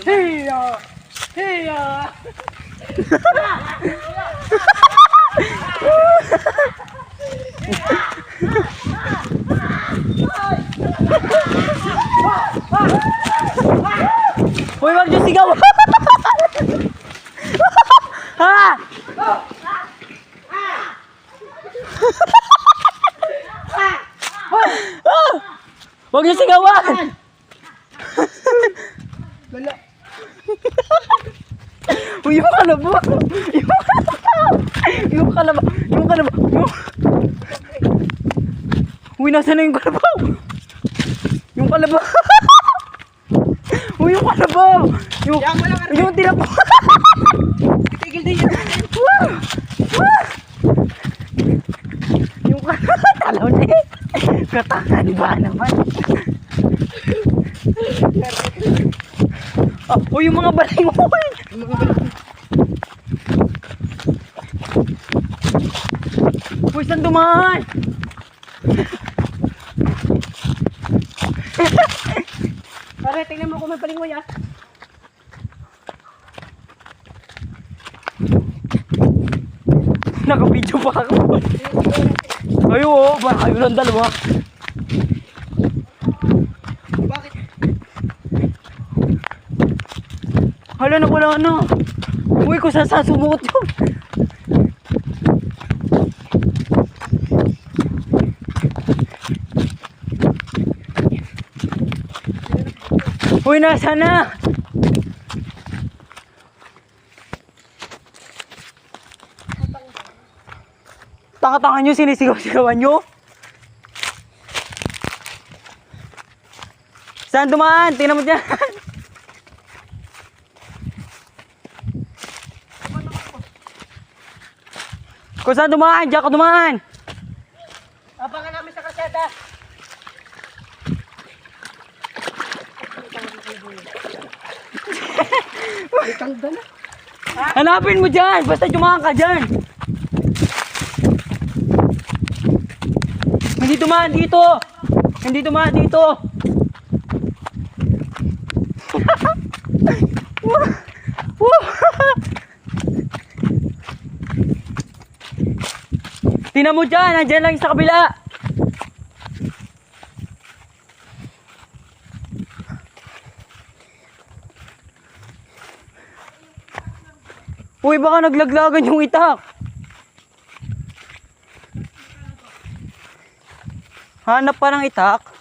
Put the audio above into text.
Hiya! Hiya! Uy, wag niyo sigaw! Ha! Wag niyo sigawan! Wala. Uy, yung kalabo! Yung kalabo! Yung kalabo! Uy, nasa na yung kalabo? Yung kalabo! Uy, yung kalabo! Yung tinapo! Tigil din yun. Yung kalabo! Talaw na eh! Katangan ba naman? Uy, yung mga balay mo! Uy, saan dumaan? Pare, tingnan mo kung may palingoy ah. Naka-video pa ako. Ay, oo, ba kayo lang dalawa. Bakit? Hala na, wala na. Uy, kung saan sumukot yun. Uy, nasa na? Tanga-tanga nyo, sinisigaw-sigawan nyo? Saan dumaan? Tingnan mo dyan. Kung saan dumaan, diyan ka dumaan. Abangan namin sa kaseta. Itang dala. Hanapin mo dyan, basta dumaan ka dyan. Hindi dumaan dito. Hindi dumaan dito. Tingnan mo dyan, nandiyan lang sa kabila. Uy, baka naglaglagan yung itak. Hanap pa ng itak.